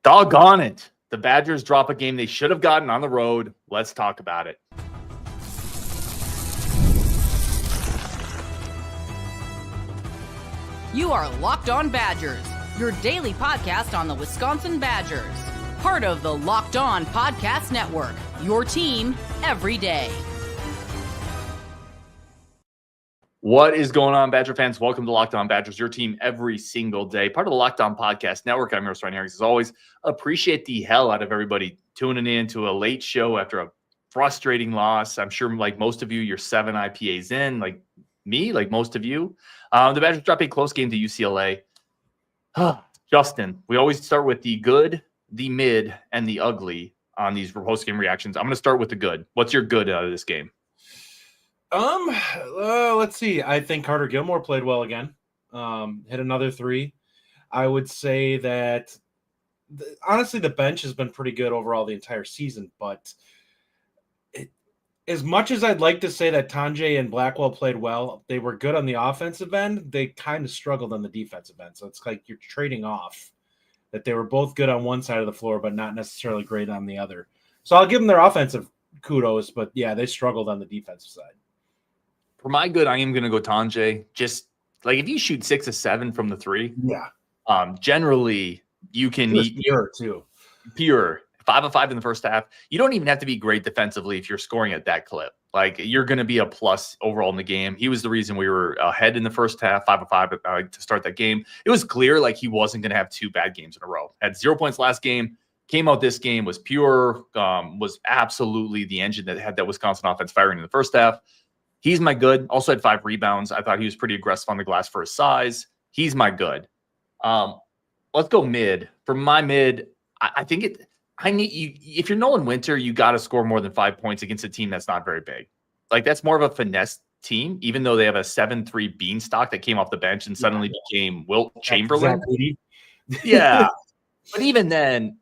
Doggone it. The Badgers drop a game they should have gotten on the road. Let's talk about it. You are Locked On Badgers, your daily podcast on the Wisconsin Badgers. Part of the Locked On Podcast Network, your team every day. What is going on, Badger fans? Welcome to Locked On Badgers, your team every single day. Part of the Locked On Podcast Network. I'm your host, Ryan Harris. As always, appreciate the hell out of everybody tuning in to a late show after a frustrating loss. I'm sure, like most of you, you're 7 IPAs in, like me, like most of you. The Badgers drop a close game to UCLA. Justin, we always start with the good, the mid, and the ugly on these post-game reactions. I'm going to start with the good. What's your good out of this game? Let's see. I think Carter Gilmore played well again. Hit another 3. I would say that honestly, the bench has been pretty good overall the entire season, but as much as I'd like to say that Tonje and Blackwell played well, they were good on the offensive end. They kind of struggled on the defensive end. So it's like you're trading off that they were both good on one side of the floor, but not necessarily great on the other. So I'll give them their offensive kudos, but yeah, they struggled on the defensive side. For my good, I am going to go Tonje. Just like if you shoot 6 of 7 from the 3, generally you can eat pure too. Pure 5 of 5 in the first half. You don't even have to be great defensively if you're scoring at that clip. Like you're going to be a plus overall in the game. He was the reason we were ahead in the first half, 5 of 5 to start that game. It was clear like he wasn't going to have 2 bad games in a row. Had 0 points last game. Came out this game, was pure, was absolutely the engine that had that Wisconsin offense firing in the first half. He's my good. Also had 5 rebounds. I thought he was pretty aggressive on the glass for his size. He's my good. Let's go mid. For my mid, I think I need you. If you're Nolan Winter, you got to score more than 5 points against a team that's not very big. Like that's more of a finesse team, even though they have a 7-3 beanstalk that came off the bench and suddenly became Wilt Chamberlain. Yeah. But even then,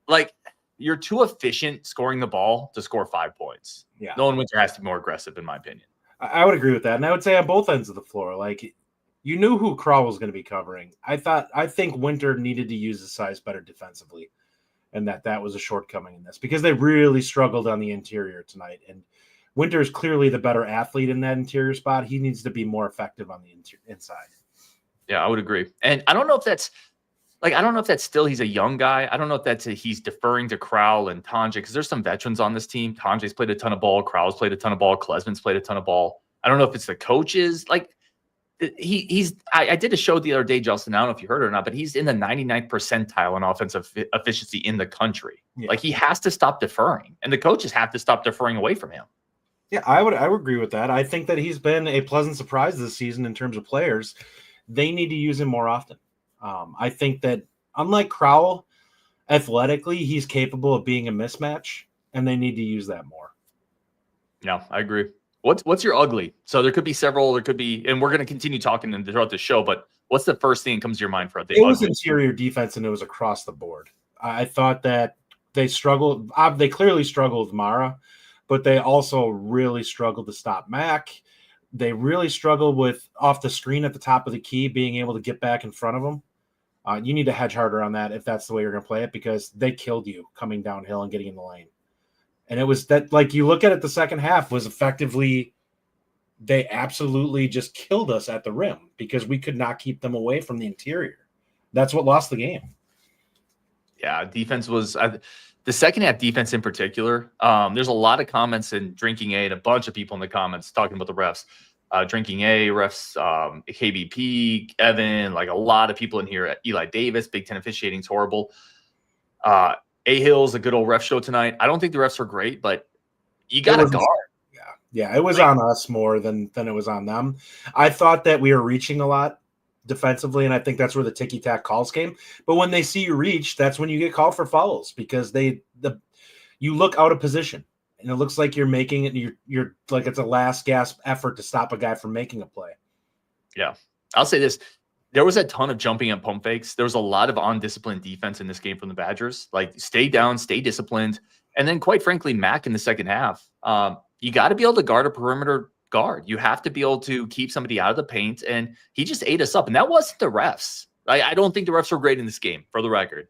like you're too efficient scoring the ball to score 5 points. Yeah. Nolan Winter has to be more aggressive, in my opinion. I would agree with that. And I would say on both ends of the floor, like you knew who Crowl was going to be covering. I think Winter needed to use his size better defensively, and that was a shortcoming in this because they really struggled on the interior tonight. And Winter is clearly the better athlete in that interior spot. He needs to be more effective on the inside. Yeah, I would agree. And I don't know if that's still he's a young guy. I don't know if that's he's deferring to Crowl and Tonje because there's some veterans on this team. Tonje's played a ton of ball. Crowl's played a ton of ball. Klesmit's played a ton of ball. I don't know if it's the coaches. Like I did a show the other day, Justin. I don't know if you heard it or not, but he's in the 99th percentile in offensive efficiency in the country. Yeah. Like he has to stop deferring, and the coaches have to stop deferring away from him. Yeah, I would agree with that. I think that he's been a pleasant surprise this season in terms of players. They need to use him more often. I think that unlike Crowl, athletically, he's capable of being a mismatch, and they need to use that more. Yeah, I agree. What's your ugly? So there could be several. There could be, and we're going to continue talking throughout the show. But what's the first thing that comes to your mind for the ugly? It was interior defense, and it was across the board. I thought that they struggled. They clearly struggled with Mara, but they also really struggled to stop Mac. They really struggled with off the screen at the top of the key, being able to get back in front of them. You need to hedge harder on that if that's the way you're going to play it because they killed you coming downhill and getting in the lane. And it was that, like you look at it, the second half was effectively they absolutely just killed us at the rim because we could not keep them away from the interior. That's what lost the game. Yeah, defense was the second half defense in particular. There's a lot of comments in Drinking A and a bunch of people in the comments talking about the refs. Drinking A, refs, KBP, Evan, like a lot of people in here. Eli Davis, Big Ten officiating's horrible. A-Hill's a good old ref show tonight. I don't think the refs are great, but you got to guard. Yeah, it was on us more than it was on them. I thought that we were reaching a lot defensively, and I think that's where the ticky-tack calls came. But when they see you reach, that's when you get called for fouls because you look out of position. And it looks like you're making it. You're like it's a last gasp effort to stop a guy from making a play. Yeah, I'll say this: there was a ton of jumping and pump fakes. There was a lot of undisciplined defense in this game from the Badgers. Like stay down, stay disciplined, and then quite frankly, Mac in the second half. You got to be able to guard a perimeter guard. You have to be able to keep somebody out of the paint, and he just ate us up. And that wasn't the refs. I don't think the refs were great in this game, for the record.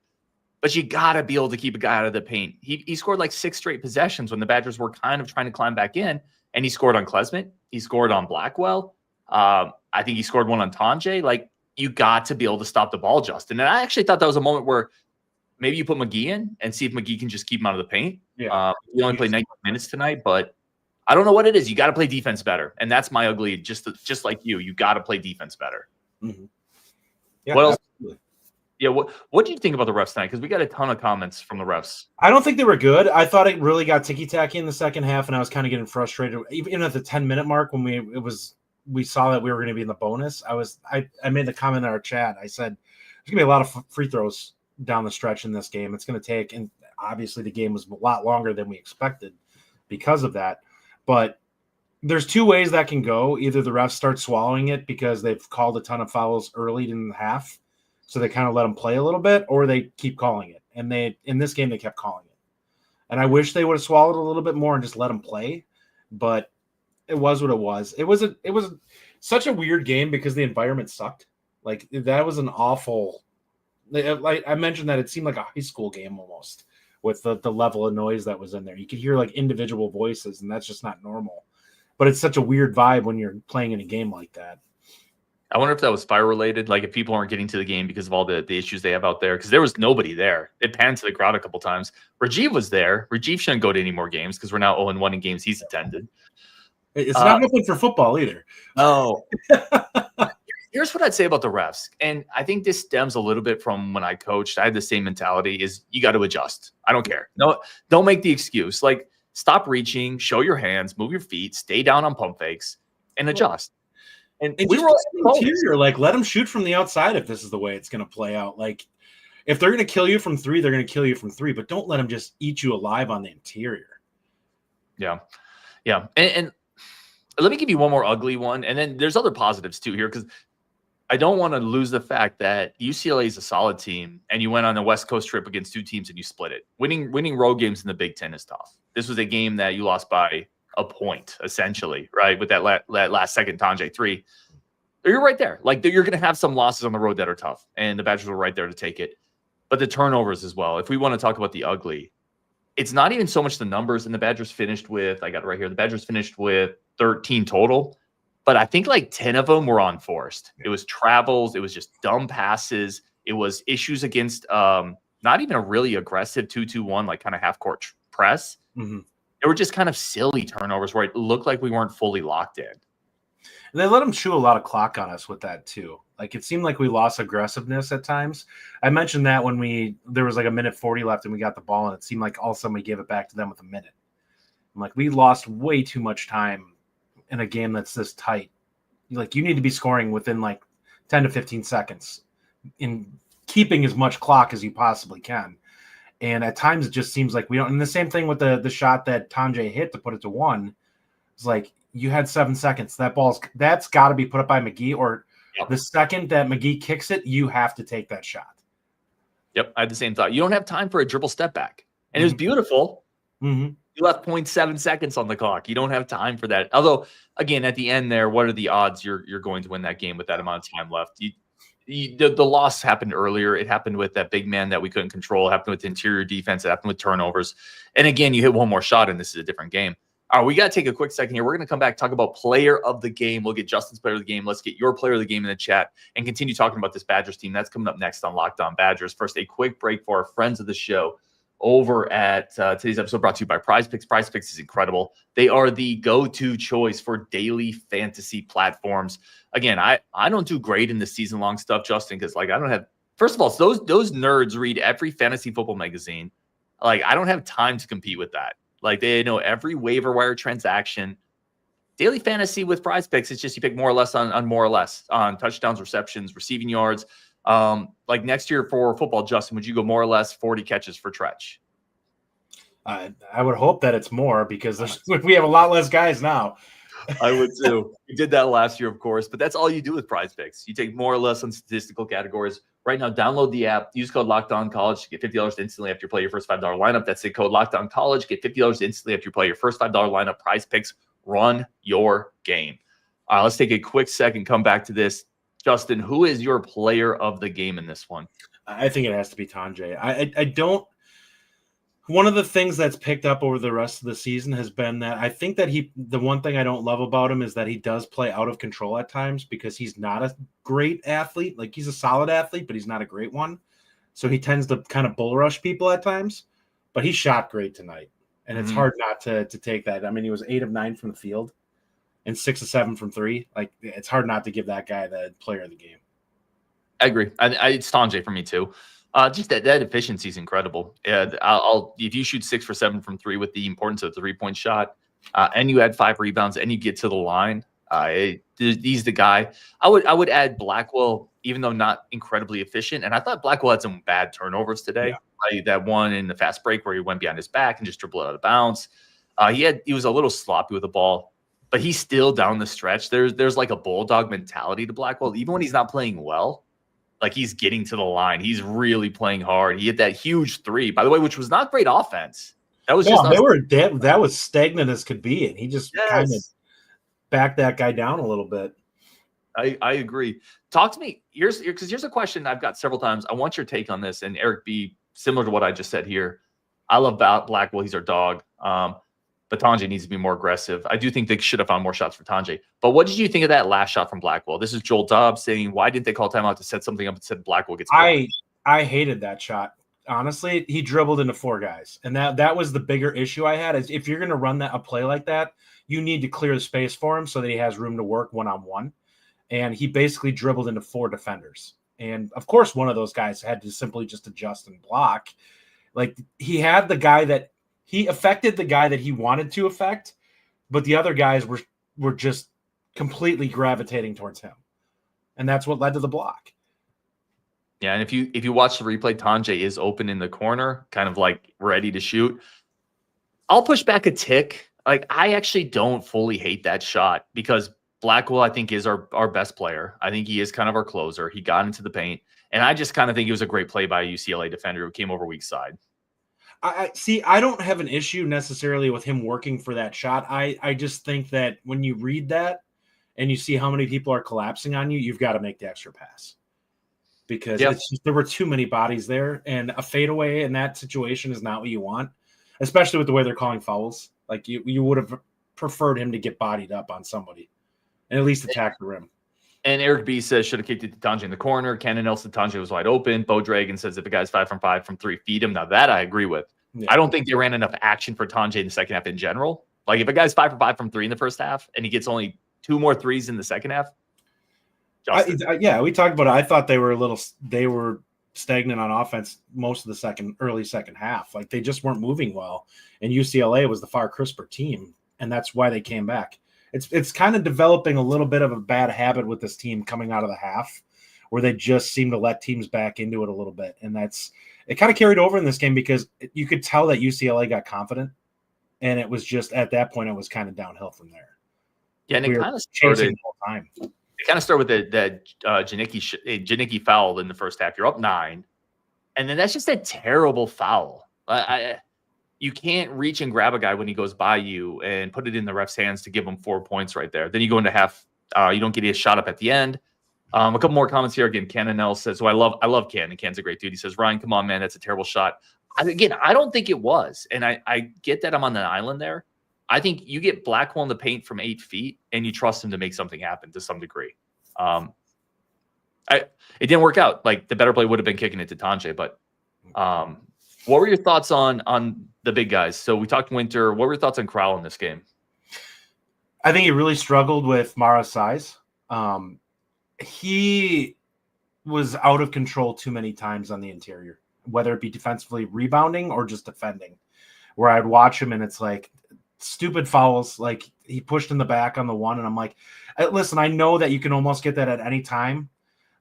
but you got to be able to keep a guy out of the paint. He scored like 6 straight possessions when the Badgers were kind of trying to climb back in, and he scored on Klesmit. He scored on Blackwell. I think he scored one on Tonje. Like, you got to be able to stop the ball, Justin. And I actually thought that was a moment where maybe you put McGee in and see if McGee can just keep him out of the paint. Yeah. He only played 19 minutes tonight, but I don't know what it is. You got to play defense better. And that's my ugly, just like you got to play defense better. Mm-hmm. Yeah, what else? absolutely. Yeah, what do you think about the refs tonight? Because we got a ton of comments from the refs. I don't think they were good. I thought it really got ticky-tacky in the second half, and I was kind of getting frustrated. Even at the 10-minute mark when we saw that we were going to be in the bonus, I made the comment in our chat. I said, there's going to be a lot of free throws down the stretch in this game. It's going to take, and obviously the game was a lot longer than we expected because of that. But there's 2 ways that can go. Either the refs start swallowing it because they've called a ton of fouls early in the half, so they kind of let them play a little bit, or they keep calling it. And in this game, they kept calling it. And I wish they would have swallowed a little bit more and just let them play. But it was what it was. It was such a weird game because the environment sucked. Like, that was an awful. Like I mentioned, that it seemed like a high school game almost with the level of noise that was in there. You could hear like individual voices, and that's just not normal. But it's such a weird vibe when you're playing in a game like that. I wonder if that was fire related, like if people aren't getting to the game because of all the issues they have out there, because there was nobody there. It panned to the crowd a couple times. Rajiv was there. Rajiv shouldn't go to any more games because we're now 0-1 in games he's attended. It's not nothing for football either. No. Here's what I'd say about the refs. And I think this stems a little bit from when I coached. I had the same mentality: is you got to adjust. I don't care. No, don't make the excuse. Like, stop reaching, show your hands, move your feet, stay down on pump fakes, and adjust. And we were interior, like, let them shoot from the outside if this is the way it's going to play out. Like, if they're going to kill you from 3, they're going to kill you from 3, but don't let them just eat you alive on the interior. Yeah. Yeah. And let me give you one more ugly one. And then there's other positives too here, because I don't want to lose the fact that UCLA is a solid team, and you went on a West Coast trip against 2 teams and you split it. Winning road games in the Big Ten is tough. This was a game that you lost by a point, essentially, right? With that last second Tonje 3. You're right there. Like, you're going to have some losses on the road that are tough, and the Badgers were right there to take it. But the turnovers as well. If we want to talk about the ugly, it's not even so much the numbers. And the Badgers finished with, I got it right here, the Badgers finished with 13 total. But I think like 10 of them were unforced. It was travels. It was just dumb passes. It was issues against not even a really aggressive 2-2-1, like kind of half-court press. Mm-hmm. They were just kind of silly turnovers where it looked like we weren't fully locked in. And they let them chew a lot of clock on us with that too. Like, it seemed like we lost aggressiveness at times. I mentioned that when there was like a minute 40 left and we got the ball, and it seemed like all of a sudden we gave it back to them with a minute. I'm like, we lost way too much time in a game that's this tight. Like, you need to be scoring within like 10 to 15 seconds in keeping as much clock as you possibly can. And at times it just seems like we don't. And the same thing with the shot that Tonje hit to put it to 1. It's like, you had 7 seconds. That's got to be put up by McGee, or the second that McGee kicks it, you have to take that shot. Yep, I had the same thought. You don't have time for a dribble step back. And it was beautiful. Mm-hmm. You left 0.7 seconds on the clock. You don't have time for that. Although, again, at the end there, what are the odds you're going to win that game with that amount of time left? The loss happened earlier. It happened with that big man that we couldn't control. It happened with interior defense. It happened with turnovers. And again, you hit one more shot, and this is a different game. All right, we got to take a quick second here. We're going to come back, talk about player of the game. We'll get Justin's player of the game. Let's get your player of the game in the chat and continue talking about this Badgers team. That's coming up next on Locked On Badgers. First, a quick break for our friends of the show over at today's episode, brought to you by Prizepicks. Prizepicks is incredible. They are the go-to choice for daily fantasy platforms. Again, I don't do great in the season-long stuff, Justin, because like I don't have. First of all, those nerds read every fantasy football magazine. Like, I don't have time to compete with that. Like, they know every waiver wire transaction. Daily fantasy with Prizepicks, it's just you pick more or less on more or less on touchdowns, receptions, receiving yards. Like next year for football, Justin, would you go more or less 40 catches for Tretch? I would hope that it's more, because we have a lot less guys now. I would too. We did that last year, of course, but that's all you do with Prizepicks. You take more or less on statistical categories. Right now, download the app. Use code LOCKEDONCollege to get $50 instantly after you play your first $5 lineup. That's the code LOCKEDONCollege. Get $50 instantly after you play your first $5 lineup. Prizepicks, run your game. All right, let's take a quick second, come back to this. Justin, who is your player of the game in this one? I think it has to be Tonje. I don't. One of the things that's picked up over the rest of the season has been that I think that the one thing I don't love about him is that he does play out of control at times because he's not a great athlete. Like, he's a solid athlete, but he's not a great one. So he tends to kind of bull rush people at times, but he shot great tonight. And it's hard not to take that. I mean, he was 8 of 9 from the field and 6 of 7 from 3. Like, it's hard not to give that guy the player of the game. I agree. It's Tonje for me too. Just that efficiency is incredible. If you shoot 6 for 7 from 3 with the importance of the 3-point shot, and you add 5 rebounds and you get to the line, he's the guy. I would add Blackwell, even though not incredibly efficient. And I thought Blackwell had some bad turnovers today. Yeah. Like that one in the fast break where he went behind his back and just dribbled out of bounds. He was a little sloppy with the ball, but he's still down the stretch. There's like a bulldog mentality to Blackwell, even when he's not playing well. Like, he's getting to the line. He's really playing hard. He hit that huge 3, by the way, which was not great offense. That was that was stagnant as could be, and he just kind of backed that guy down a little bit. I agree. Talk to me. Here's a question I've got several times. I want your take on this. And Eric B., similar to what I just said here. I love Blackwell. He's our dog. But Tonje needs to be more aggressive. I do think they should have found more shots for Tonje. But what did you think of that last shot from Blackwell? This is Joel Dobbs saying, why didn't they call timeout to set something up and said Blackwell gets killed? I hated that shot. Honestly, he dribbled into 4 guys. And that was the bigger issue I had, is if you're going to run a play like that, you need to clear the space for him so that he has room to work one-on-one. And he basically dribbled into 4 defenders. And, of course, one of those guys had to simply just adjust and block. Like, he had the guy that – he affected the guy that he wanted to affect, but the other guys were just completely gravitating towards him. And that's what led to the block. Yeah, and if you watch the replay, Tonje is open in the corner, kind of like ready to shoot. I'll push back a tick. Like, I actually don't fully hate that shot because Blackwell, I think, is our best player. I think he is kind of our closer. He got into the paint. And I just kind of think it was a great play by a UCLA defender who came over weak side. I don't have an issue necessarily with him working for that shot. I just think that when you read that and you see how many people are collapsing on you, you've got to make the extra pass. Because there were too many bodies there, and a fadeaway in that situation is not what you want, especially with the way they're calling fouls. Like, you would have preferred him to get bodied up on somebody and at least attack the rim. And Eric B says should have kicked it to Tonje in the corner. Cannon Nelson, Tonje was wide open. Bo Dragon says if a guy's 5 from 5 from 3, feed him. Now that I agree with. Yeah. I don't think they ran enough action for Tonje in the second half in general. Like, if a guy's 5 for 5 from 3 in the first half and he gets only 2 more threes in the second half. We talked about it. I thought they were stagnant on offense most of the early second half. Like, they just weren't moving well. And UCLA was the far crisper team, and that's why they came back. It's kind of developing a little bit of a bad habit with this team coming out of the half, where they just seem to let teams back into it a little bit. And it kind of carried over in this game because you could tell that UCLA got confident, and it was just at that point it was kind of downhill from there. Yeah, and it kind of started the whole time. It kind of started with the Janicki foul in the first half. You're up 9, and then that's just a terrible foul. You can't reach and grab a guy when he goes by you and put it in the ref's hands to give him 4 points right there. Then you go into half. You don't get a shot up at the end. A couple more comments here. Again, Cannon says, so I love Ken, and Ken's a great dude. He says, Ryan, come on, man, that's a terrible shot. I don't think it was. And I get that I'm on the island there. I think you get Blackwell in the paint from 8 feet, and you trust him to make something happen to some degree. It didn't work out. Like, the better play would have been kicking it to Tonje, but what were your thoughts on the big guys? So we talked Winter. What were your thoughts on Crowl in this game? I think he really struggled with Mara's size. He was out of control too many times on the interior, whether it be defensively rebounding or just defending, where I'd watch him and it's like stupid fouls. Like, he pushed in the back on the one, and I'm like, listen, I know that you can almost get that at any time,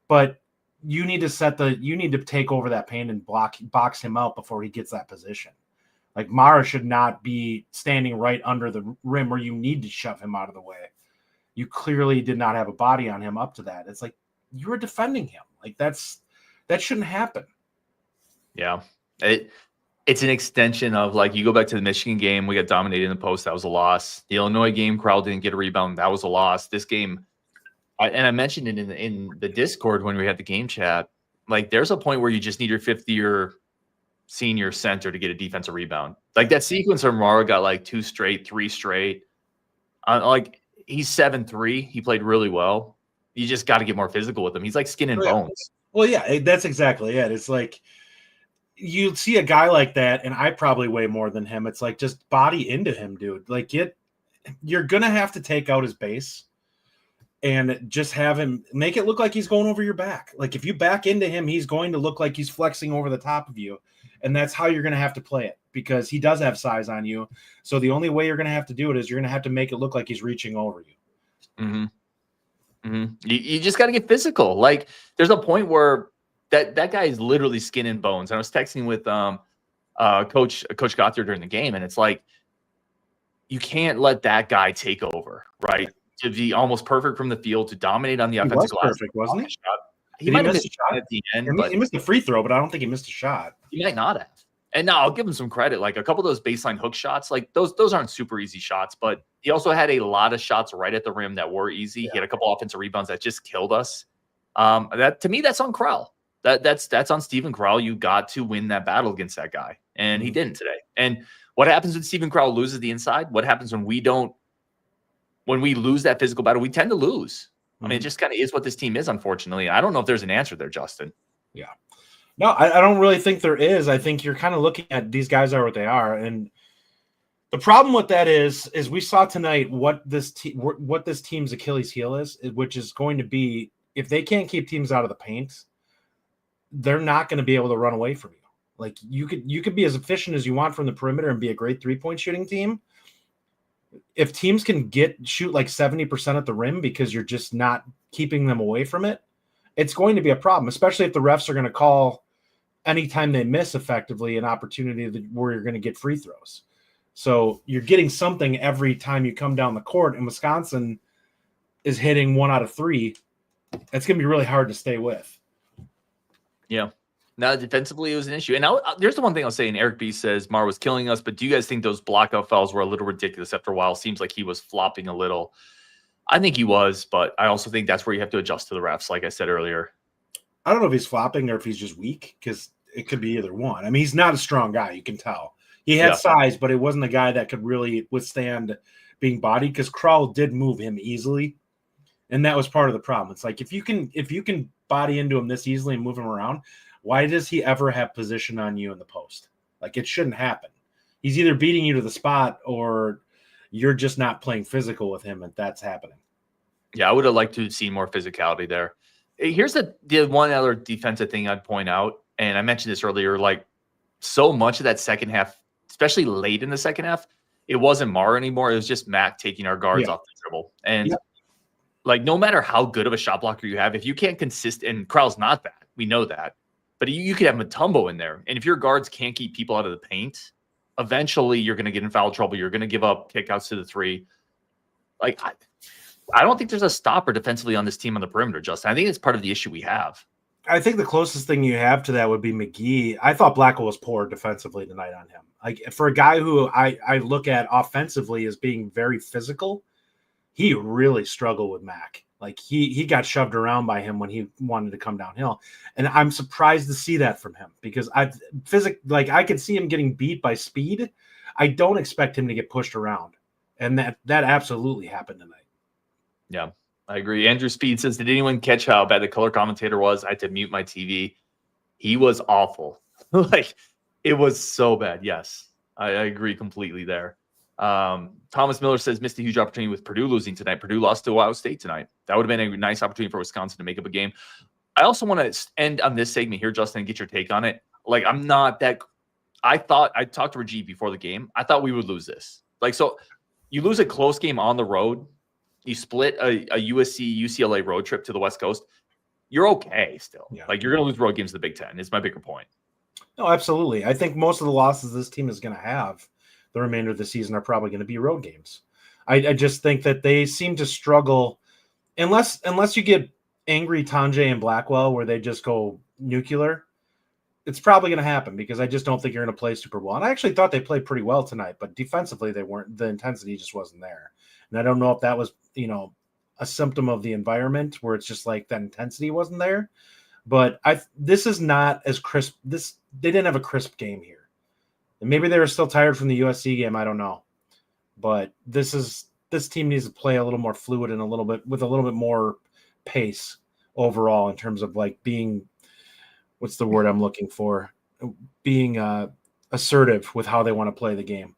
but you need to take over that paint and box him out before he gets that position. Like, Mara should not be standing right under the rim where you need to shove him out of the way. You clearly did not have a body on him up to that. It's like, you were defending him. Like, that shouldn't happen. Yeah. It's an extension of, like, you go back to the Michigan game, we got dominated in the post. That was a loss. The Illinois game, Crowl didn't get a rebound. That was a loss. This game, and I mentioned it in the Discord when we had the game chat, like there's a point where you just need your 5th-year senior center to get a defensive rebound. Like that sequence where Mara got like 2 straight, 3 straight. Like he's 7'3". He played really well. You just got to get more physical with him. He's like skin and bones. Well, yeah, that's exactly it. It's like you see a guy like that, and I probably weigh more than him. It's like just body into him, dude. Like you're gonna have to take out his base and just have him make it look like he's going over your back. Like if you back into him, he's going to look like he's flexing over the top of you. And that's how you're going to have to play it because he does have size on you. So the only way you're going to have to do it is you're going to have to make it look like he's reaching over you. Mm-hmm. Mm-hmm. You just got to get physical. Like there's a point where that guy is literally skin and bones. And I was texting with Coach Gothard during the game, and it's like you can't let that guy take over, right? To be almost perfect from the field, to dominate on the offensive glass. Perfect, wasn't he? He might have missed a shot at the end. He missed a free throw, but I don't think he missed a shot. He might not have. And now I'll give him some credit. Like a couple of those baseline hook shots, like those aren't super easy shots, but he also had a lot of shots right at the rim that were easy. Yeah. He had a couple offensive rebounds that just killed us. That to me, that's on Crowl. That's on Steven Crowl. You got to win that battle against that guy, and he didn't today. And what happens when Steven Crowl loses the inside? What happens when we lose that physical battle? We tend to lose. I mean, it just kind of is what this team is, unfortunately. I don't know if there's an answer there, Justin. Yeah. No, I don't really think there is. I think you're kind of looking at these guys are what they are. And the problem with that is we saw tonight what this team's Achilles heel is, which is going to be if they can't keep teams out of the paint, they're not going to be able to run away from you. Like you could be as efficient as you want from the perimeter and be a great 3-point shooting team. If teams can shoot like 70% at the rim because you're just not keeping them away from it, it's going to be a problem, especially if the refs are going to call anytime they miss effectively an opportunity where you're going to get free throws. So you're getting something every time you come down the court, and Wisconsin is hitting 1 out of 3. It's going to be really hard to stay with. Yeah. Now, defensively, it was an issue. And there's the one thing I'll say, and Eric B says Mar was killing us, but do you guys think those blockout fouls were a little ridiculous after a while? Seems like he was flopping a little. I think he was, but I also think that's where you have to adjust to the refs, like I said earlier. I don't know if he's flopping or if he's just weak, because it could be either one. I mean, he's not a strong guy, you can tell. He had size, but it wasn't a guy that could really withstand being bodied, because Crowl did move him easily, and that was part of the problem. It's like if you can body into him this easily and move him around, why does he ever have position on you in the post? Like, it shouldn't happen. He's either beating you to the spot or you're just not playing physical with him, and that's happening. Yeah, I would have liked to see more physicality there. Here's the one other defensive thing I'd point out, and I mentioned this earlier, like so much of that second half, especially late in the second half, it wasn't Mara anymore. It was just Mac taking our guards off the dribble. And like, no matter how good of a shot blocker you have, if you can't and Crowell's not that, we know that, but you could have Mutombo in there. And if your guards can't keep people out of the paint, eventually you're going to get in foul trouble. You're going to give up kickouts to the 3. Like, I don't think there's a stopper defensively on this team on the perimeter, Justin. I think it's part of the issue we have. I think the closest thing you have to that would be McGee. I thought Blackwell was poor defensively tonight on him. Like, for a guy who I look at offensively as being very physical, he really struggled with Mac. Like, he got shoved around by him when he wanted to come downhill. And I'm surprised to see that from him, because I could see him getting beat by speed. I don't expect him to get pushed around. And that absolutely happened tonight. Yeah, I agree. Andrew Speed says, did anyone catch how bad the color commentator was? I had to mute my TV. He was awful. Like, it was so bad. Yes, I agree completely there. Thomas Miller says, missed a huge opportunity with Purdue losing tonight. Purdue lost to Ohio State tonight. That would have been a nice opportunity for Wisconsin to make up a game. I also want to end on this segment here, Justin, and get your take on it. Like, I talked to Rajiv before the game. I thought we would lose this. Like, so you lose a close game on the road. You split a USC UCLA road trip to the West Coast. You're okay still. Yeah. Like, you're going to lose road games to the Big Ten. Is my bigger point. No, absolutely. I think most of the losses this team is going to have the remainder of the season are probably going to be road games. I just think that they seem to struggle unless you get angry Tonje and Blackwell where they just go nuclear. It's probably going to happen, because I just don't think you're going to play super well. And I actually thought they played pretty well tonight, but defensively they weren't. The intensity just wasn't there. And I don't know if that was, a symptom of the environment where it's just like that intensity wasn't there. But this is not as crisp. They didn't have a crisp game here. And maybe they were still tired from the USC game. I don't know. But this team needs to play a little more fluid and with a little bit more pace overall in terms of like being, what's the word I'm looking for? Being assertive with how they want to play the game.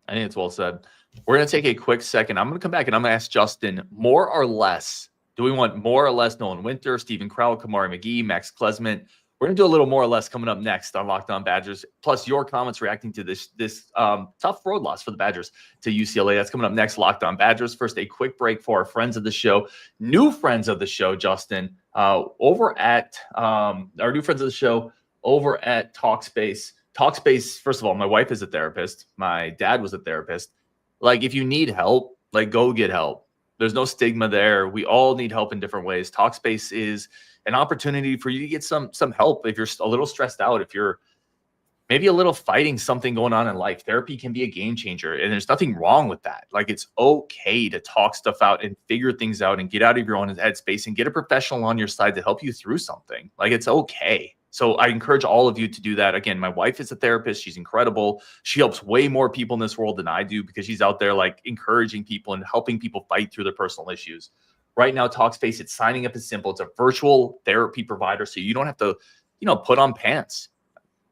I think it's well said. We're going to take a quick second. I'm going to come back and I'm going to ask Justin, more or less, do we want more or less Nolan Winter, Stephen Crowl, Kamari McGee, Max Klesmit? We're going to do a little more or less coming up next on Locked On Badgers, plus your comments reacting to this tough road loss for the Badgers to UCLA. That's coming up next, Locked On Badgers. First, a quick break for our friends of the show, new friends of the show, Justin, over at our new friends of the show over at Talkspace. Talkspace, first of all, my wife is a therapist. My dad was a therapist. Like, if you need help, like, go get help. There's no stigma there. We all need help in different ways. Talkspace is an opportunity for you to get some help if you're a little stressed out, if you're maybe a little fighting something going on in life. Therapy can be a game changer, and there's nothing wrong with that. Like, it's okay to talk stuff out and figure things out and get out of your own headspace and get a professional on your side to help you through something. Like, it's okay. So I encourage all of you to do that. Again, my wife is a therapist. She's incredible. She helps way more people in this world than I do because she's out there like encouraging people and helping people fight through their personal issues. Right now, Talkspace, it's signing up is simple. It's a virtual therapy provider, so you don't have to, put on pants.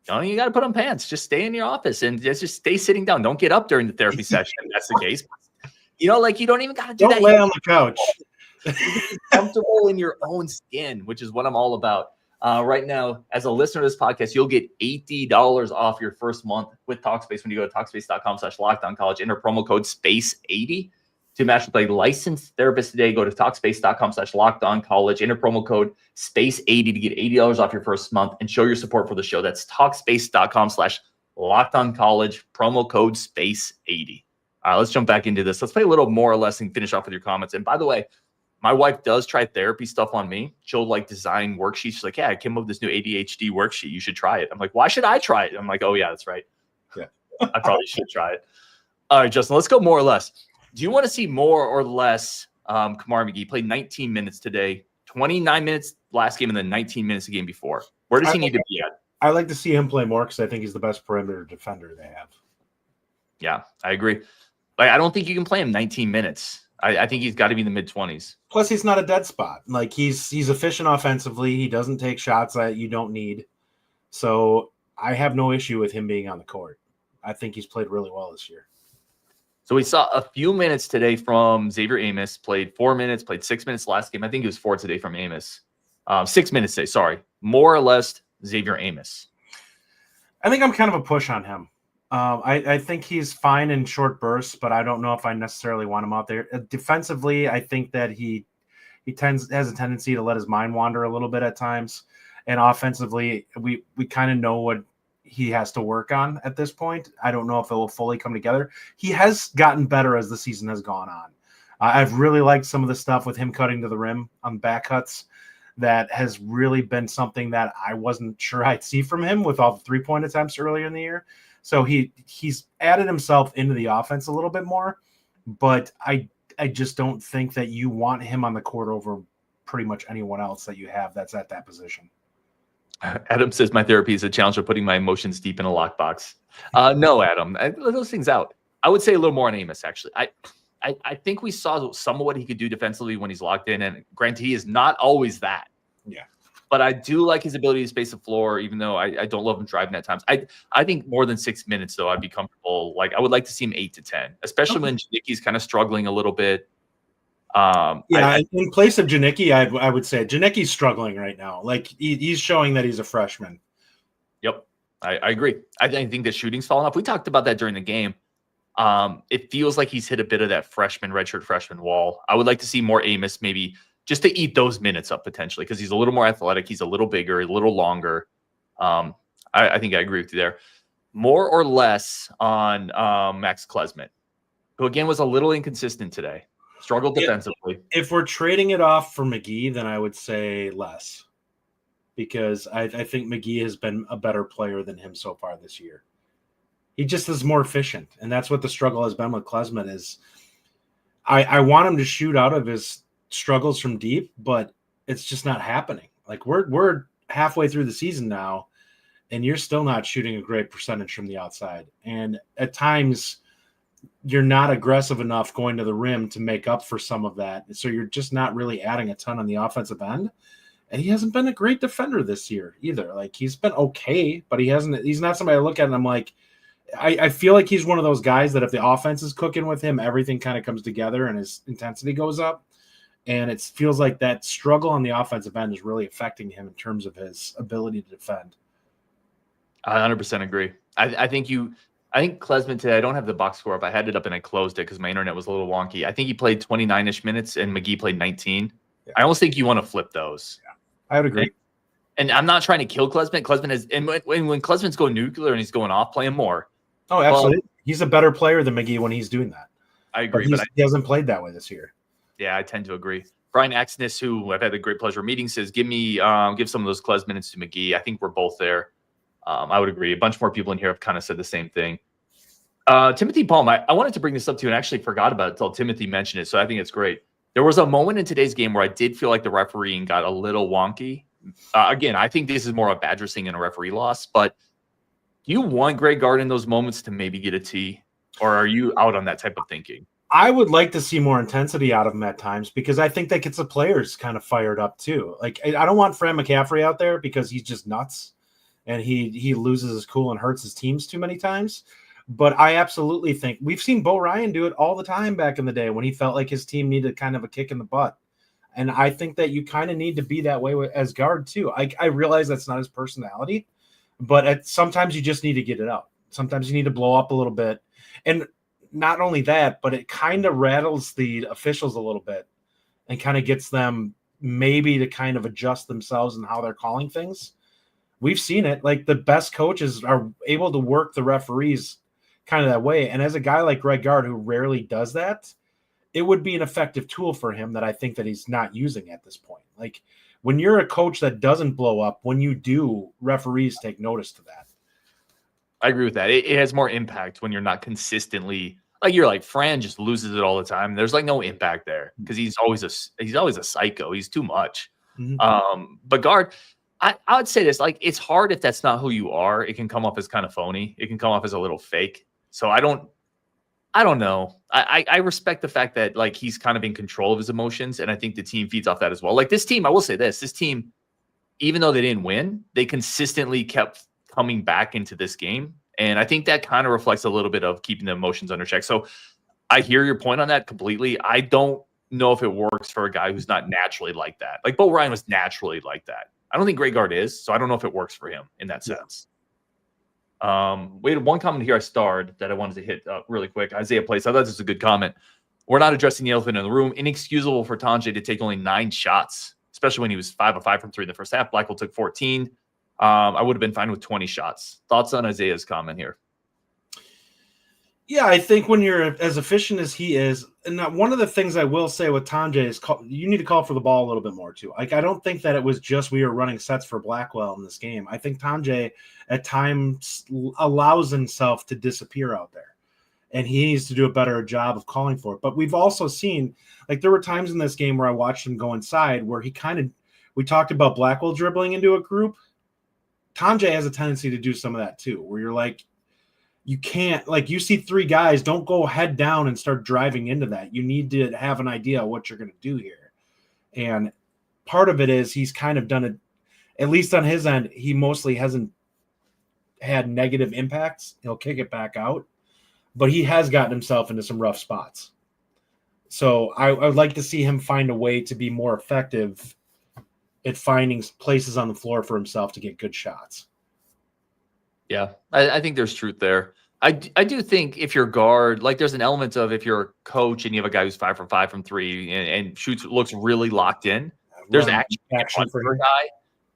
You got to put on pants. Just stay in your office and just stay sitting down. Don't get up during the therapy session if that's the case. You don't even got to do that. Don't lay on the couch. You can be comfortable in your own skin, which is what I'm all about. Right now, as a listener to this podcast, you'll get $80 off your first month with Talkspace when you go to Talkspace.com/LockedOnCollege. Enter promo code SPACE80 to match with a licensed therapist today. Go to Talkspace.com/LockedOnCollege. Enter promo code SPACE80 to get $80 off your first month and show your support for the show. That's Talkspace.com/LockedOnCollege. Promo code SPACE80. All right, let's jump back into this. Let's play a little more or less and finish off with your comments. And by the way, my wife does try therapy stuff on me. She'll like design worksheets. She's like, yeah, I came up with this new ADHD worksheet. You should try it. I'm like, why should I try it? I'm like, oh yeah, that's right. Yeah, I probably should try it. All right, Justin, let's go more or less. Do you want to see more or less Kamari McGee played 19 minutes today, 29 minutes last game, and then 19 minutes the game before? Where does he need to be at? I like to see him play more because I think he's the best perimeter defender they have. Yeah, I agree. Like, I don't think you can play him 19 minutes. I think he's got to be in the mid-20s. Plus, he's not a dead spot. Like, he's efficient offensively. He doesn't take shots that you don't need. So I have no issue with him being on the court. I think he's played really well this year. So we saw a few minutes today from Xavier Amos. Played 4 minutes, played 6 minutes last game. I think it was 4 today from Amos. 6 minutes today, sorry. More or less Xavier Amos. I think I'm kind of a push on him. I think he's fine in short bursts, but I don't know if I necessarily want him out there. Defensively, I think that he has a tendency to let his mind wander a little bit at times. And offensively, we kind of know what he has to work on at this point. I don't know if it will fully come together. He has gotten better as the season has gone on. I've really liked some of the stuff with him cutting to the rim on back cuts. That has really been something that I wasn't sure I'd see from him with all the three-point attempts earlier in the year. So he's added himself into the offense a little bit more, but I just don't think that you want him on the court over pretty much anyone else that you have that's at that position. Adam says my therapy is a challenge of putting my emotions deep in a lockbox. No, Adam, let those things out. I would say a little more on Amos, actually. I think we saw some of what he could do defensively when he's locked in, and granted, he is not always that. Yeah. But I do like his ability to space the floor, even though I don't love him driving at times. I think more than 6 minutes, though, I'd be comfortable. Like, I would like to see him 8 to 10, especially when Janicki's kind of struggling a little bit. In place of Janicki, I would say Janicki's struggling right now. Like, he's showing that he's a freshman. Yep, I agree. I think the shooting's fallen off. We talked about that during the game. It feels like he's hit a bit of that redshirt freshman wall. I would like to see more Amos, maybe just to eat those minutes up potentially, because he's a little more athletic. He's a little bigger, a little longer. I think I agree with you there. More or less on Max Klesmit, who again was a little inconsistent today. Struggled defensively. If we're trading it off for McGee, then I would say less, because I think McGee has been a better player than him so far this year. He just is more efficient, and that's what the struggle has been with Klesmit. Is I want him to shoot out of his struggles from deep, but it's just not happening. Like we're halfway through the season now, and you're still not shooting a great percentage from the outside. And at times you're not aggressive enough going to the rim to make up for some of that. So you're just not really adding a ton on the offensive end. And he hasn't been a great defender this year either. Like he's been okay, but he's not somebody I look at and I'm like, I feel like he's one of those guys that if the offense is cooking with him, everything kind of comes together and his intensity goes up. And it feels like that struggle on the offensive end is really affecting him in terms of his ability to defend. I 100% agree. I think Klesmit today, I don't have the box score up. I had it up and I closed it because my internet was a little wonky. I think he played 29-ish minutes and McGee played 19. Yeah. I almost think you want to flip those. Yeah, I would agree. And I'm not trying to kill Klesmit. Klesmit is, and when Klesmit's going nuclear and he's going off, play him more. Oh, absolutely. Well, he's a better player than McGee when he's doing that. I agree. But he hasn't played that way this year. Yeah, I tend to agree. Brian Axness, who I've had the great pleasure of meeting, says, give some of those Klesmit minutes to McGee. I think we're both there. I would agree. A bunch more people in here have kind of said the same thing. Timothy Palm, I wanted to bring this up to you and actually forgot about it until Timothy mentioned it, so I think it's great. There was a moment in today's game where I did feel like the refereeing got a little wonky. Again, I think this is more a Badgers thing than a referee loss, but do you want Greg Gard in those moments to maybe get a T, or are you out on that type of thinking? I would like to see more intensity out of him at times because I think that gets the players kind of fired up too. Like I don't want Fran McCaffrey out there because he's just nuts and he loses his cool and hurts his teams too many times. But I absolutely think we've seen Bo Ryan do it all the time back in the day when he felt like his team needed kind of a kick in the butt. And I think that you kind of need to be that way as Gard too. I realize that's not his personality, but sometimes you just need to get it out. Sometimes you need to blow up a little bit. And not only that, but it kind of rattles the officials a little bit and kind of gets them maybe to kind of adjust themselves and how they're calling things. We've seen it. Like the best coaches are able to work the referees kind of that way. And as a guy like Greg Gard, who rarely does that, it would be an effective tool for him that I think that he's not using at this point. Like when you're a coach that doesn't blow up, when you do, referees take notice to that. I agree with that. It has more impact when you're not consistently like you're like Fran just loses it all the time. There's like no impact there because he's always a psycho. He's too much. Mm-hmm. But Gard, I would say this, like it's hard if that's not who you are. It can come off as kind of phony. It can come off as a little fake. So I don't know. I respect the fact that like he's kind of in control of his emotions, and I think the team feeds off that as well. Like this team, I will say this team, even though they didn't win, they consistently kept coming back into this game. And I think that kind of reflects a little bit of keeping the emotions under check. So I hear your point on that completely. I don't know if it works for a guy who's not naturally like that. Like Bo Ryan was naturally like that. I don't think Greg Gard is, so I don't know if it works for him in that sense. Wait, one comment here I starred that I wanted to hit really quick. Isaiah Place, I thought this was a good comment. We're not addressing the elephant in the room. Inexcusable for Tonje to take only 9 shots, especially when he was 5 of 5 from 3 in the first half. Blackwell took 14. I would have been fine with 20 shots. Thoughts on Isaiah's comment here? Yeah, I think when you're as efficient as he is, and one of the things I will say with Tonje is you need to call for the ball a little bit more too. Like I don't think that it was just we were running sets for Blackwell in this game. I think Tonje at times allows himself to disappear out there, and he needs to do a better job of calling for it. But we've also seen, like there were times in this game where I watched him go inside where we talked about Blackwell dribbling into a group. Tonje has a tendency to do some of that too, where you're like, you can't, like you see 3 guys, don't go head down and start driving into that. You need to have an idea of what you're going to do here. And part of it is he's kind of done it, at least on his end, he mostly hasn't had negative impacts. He'll kick it back out, but he has gotten himself into some rough spots. So I would like to see him find a way to be more effective at finding places on the floor for himself to get good shots. Yeah, I think there's truth there. I do think if you're Gard, like there's an element of if you're a coach and you have a guy who's 5 for 5 from 3 and looks really locked in, there's action for a guy.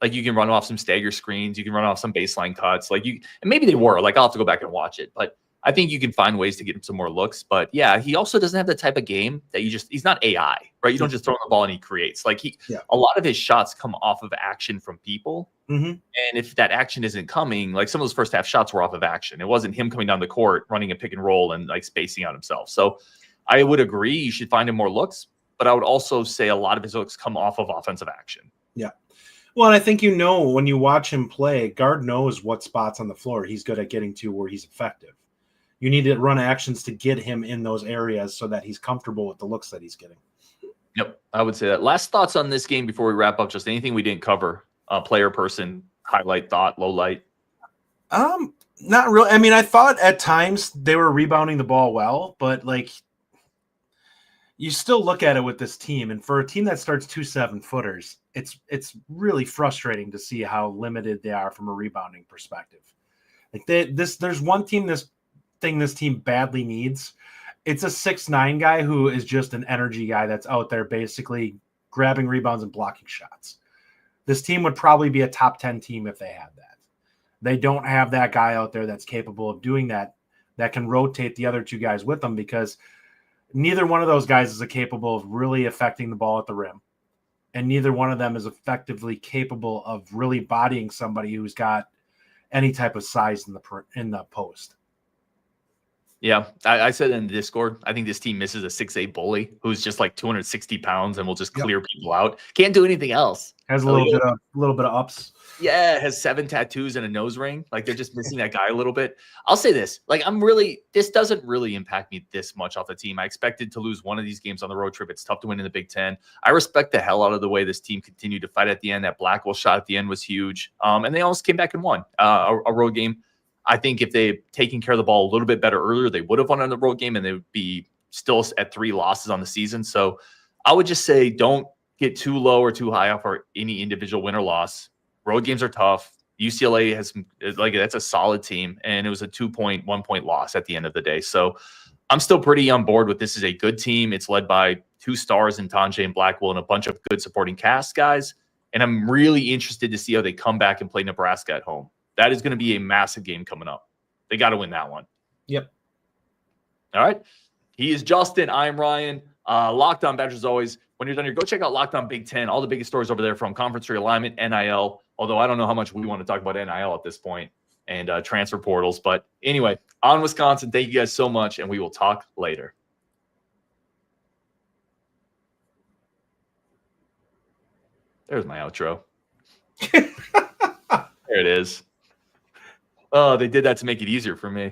Like you can run off some stagger screens, you can run off some baseline cuts. Like and maybe they were. Like I'll have to go back and watch it, but I think you can find ways to get him some more looks. But yeah, he also doesn't have the type of game that he's not AI, right? You don't just throw him the ball and he creates. Like a lot of his shots come off of action from people. Mm-hmm. And if that action isn't coming, like some of those first half shots were off of action. It wasn't him coming down the court, running a pick and roll and like spacing out himself. So I would agree you should find him more looks, but I would also say a lot of his looks come off of offensive action. Yeah. Well, and I think when you watch him play, Gard knows what spots on the floor he's good at getting to where he's effective. You need to run actions to get him in those areas so that he's comfortable with the looks that he's getting. Yep, I would say that. Last thoughts on this game before we wrap up. Just anything we didn't cover. Player, person, highlight, thought, low light. Not really. I mean, I thought at times they were rebounding the ball well, but like you still look at it with this team, and for a team that starts 2 7-footers, it's really frustrating to see how limited they are from a rebounding perspective. Like there's one team this team badly needs. It's a 6'9" guy who is just an energy guy that's out there basically grabbing rebounds and blocking shots. This team would probably be a top 10 team if they had that. They don't have that guy out there that's capable of doing that can rotate the other two guys with them, because neither one of those guys is capable of really affecting the ball at the rim. And neither one of them is effectively capable of really bodying somebody who's got any type of size in the post. Yeah, I said in the Discord, I think this team misses a 6'8" bully who's just like 260 pounds and will just clear people out. Can't do anything else. Has a little bit of ups. Yeah, has 7 tattoos and a nose ring. Like they're just missing that guy a little bit. I'll say this, like this doesn't really impact me this much off the team. I expected to lose one of these games on the road trip. It's tough to win in the Big Ten. I respect the hell out of the way this team continued to fight at the end. That Blackwell shot at the end was huge. And they almost came back and won a road game. I think if they had taken care of the ball a little bit better earlier, they would have won on the road game, and they would be still at 3 losses on the season. So I would just say don't get too low or too high off for any individual win or loss. Road games are tough. UCLA that's a solid team, and it was a 1 point loss at the end of the day. So I'm still pretty on board with this is a good team. It's led by 2 stars in Tonje and Blackwell and a bunch of good supporting cast guys. And I'm really interested to see how they come back and play Nebraska at home. That is going to be a massive game coming up. They got to win that one. Yep. All right. He is Justin. I'm Ryan. Locked On Badgers, as always. When you're done here, go check out Locked On Big Ten. All the biggest stories over there, from conference realignment, NIL. Although I don't know how much we want to talk about NIL at this point, and transfer portals. But anyway, on Wisconsin, thank you guys so much, and we will talk later. There's my outro. There it is. Oh, they did that to make it easier for me.